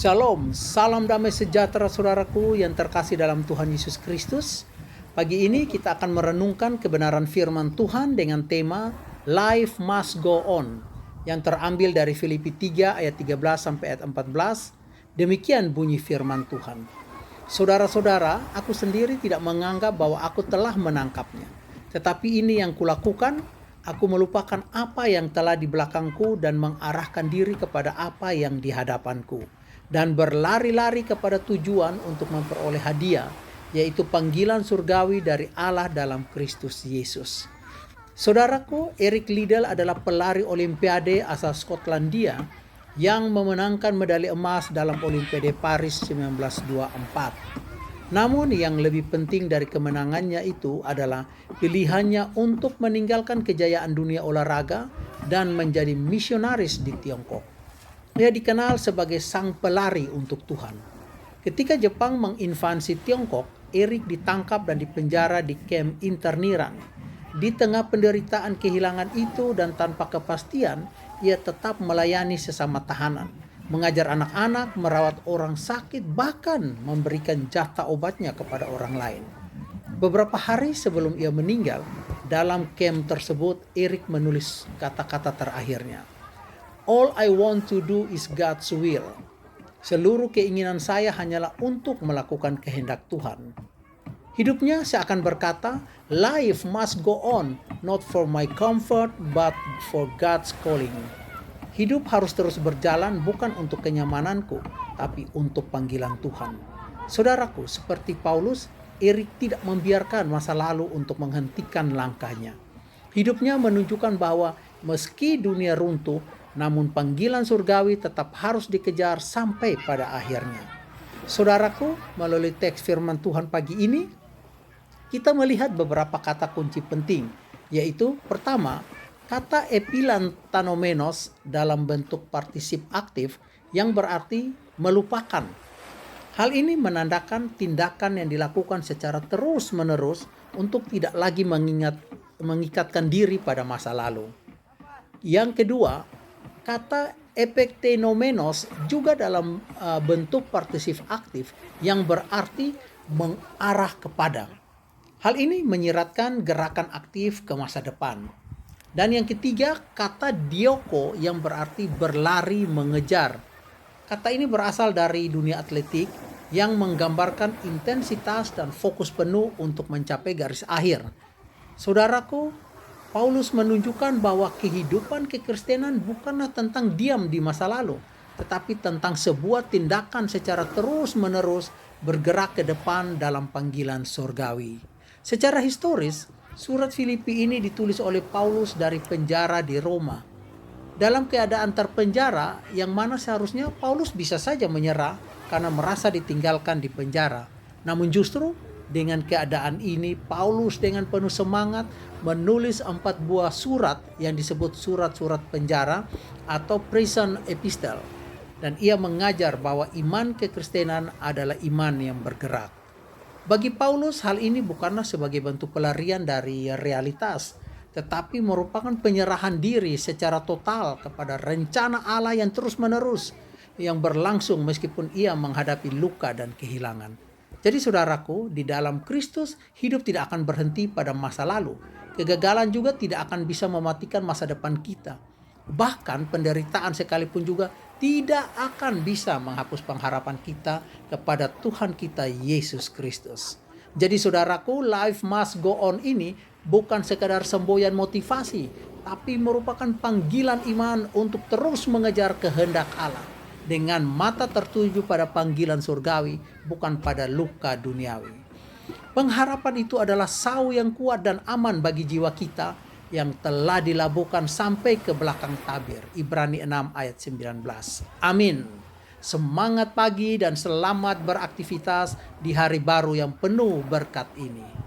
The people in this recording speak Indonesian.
Shalom, salam damai sejahtera saudaraku yang terkasih dalam Tuhan Yesus Kristus. Pagi ini kita akan merenungkan kebenaran firman Tuhan dengan tema Life Must Go On yang terambil dari Filipi 3 ayat 13 sampai ayat 14. Demikian bunyi firman Tuhan. Saudara-saudara, aku sendiri tidak menganggap bahwa aku telah menangkapnya. Tetapi ini yang kulakukan, aku melupakan apa yang telah di belakangku dan mengarahkan diri kepada apa yang di hadapanku. Dan berlari-lari kepada tujuan untuk memperoleh hadiah, yaitu panggilan surgawi dari Allah dalam Kristus Yesus. Saudaraku, Eric Liddell adalah pelari olimpiade asal Skotlandia yang memenangkan medali emas dalam Olimpiade Paris 1924. Namun yang lebih penting dari kemenangannya itu adalah pilihannya untuk meninggalkan kejayaan dunia olahraga dan menjadi misionaris di Tiongkok. Dia dikenal sebagai sang pelari untuk Tuhan. Ketika Jepang menginvasi Tiongkok, Eric ditangkap dan dipenjara di kamp interniran. Di tengah penderitaan kehilangan itu dan tanpa kepastian, ia tetap melayani sesama tahanan, mengajar anak-anak, merawat orang sakit, bahkan memberikan jatah obatnya kepada orang lain. Beberapa hari sebelum ia meninggal, dalam kamp tersebut, Eric menulis kata-kata terakhirnya. All I want to do is God's will. Seluruh keinginan saya hanyalah untuk melakukan kehendak Tuhan. Hidupnya seakan berkata, life must go on, not for my comfort, but for God's calling. Hidup harus terus berjalan bukan untuk kenyamananku, tapi untuk panggilan Tuhan. Saudaraku, seperti Paulus, Eric tidak membiarkan masa lalu untuk menghentikan langkahnya. Hidupnya menunjukkan bahwa meski dunia runtuh, namun panggilan surgawi tetap harus dikejar sampai pada akhirnya. Saudaraku, melalui teks firman Tuhan pagi ini, kita melihat beberapa kata kunci penting, yaitu pertama, kata epilantanomenos dalam bentuk partisip aktif yang berarti melupakan. Hal ini menandakan tindakan yang dilakukan secara terus-menerus untuk tidak lagi mengikatkan diri pada masa lalu. Yang kedua, kata epektenomenos juga dalam bentuk partisip aktif yang berarti mengarah kepada. Hal ini menyiratkan gerakan aktif ke masa depan. Dan yang ketiga, kata dioko yang berarti berlari mengejar. Kata ini berasal dari dunia atletik yang menggambarkan intensitas dan fokus penuh untuk mencapai garis akhir. Saudaraku, Paulus menunjukkan bahwa kehidupan kekristenan bukanlah tentang diam di masa lalu, tetapi tentang sebuah tindakan secara terus-menerus bergerak ke depan dalam panggilan surgawi. Secara historis, surat Filipi ini ditulis oleh Paulus dari penjara di Roma. Dalam keadaan terpenjara, yang mana seharusnya Paulus bisa saja menyerah karena merasa ditinggalkan di penjara. Namun justru dengan keadaan ini, Paulus dengan penuh semangat menulis 4 buah surat yang disebut surat-surat penjara atau prison epistle. Dan ia mengajar bahwa iman kekristenan adalah iman yang bergerak. Bagi Paulus, hal ini bukanlah sebagai bentuk pelarian dari realitas, tetapi merupakan penyerahan diri secara total kepada rencana Allah yang terus-menerus, yang berlangsung meskipun ia menghadapi luka dan kehilangan. Jadi saudaraku, di dalam Kristus hidup tidak akan berhenti pada masa lalu. Kegagalan juga tidak akan bisa mematikan masa depan kita. Bahkan penderitaan sekalipun juga tidak akan bisa menghapus pengharapan kita kepada Tuhan kita Yesus Kristus. Jadi saudaraku, life must go on ini bukan sekadar semboyan motivasi, tapi merupakan panggilan iman untuk terus mengejar kehendak Allah dengan mata tertuju pada panggilan surgawi, bukan pada luka duniawi. Pengharapan itu adalah sau yang kuat dan aman bagi jiwa kita yang telah dilabuhkan sampai ke belakang tabir. Ibrani 6 ayat 19. Amin. Semangat pagi dan selamat beraktivitas di hari baru yang penuh berkat ini.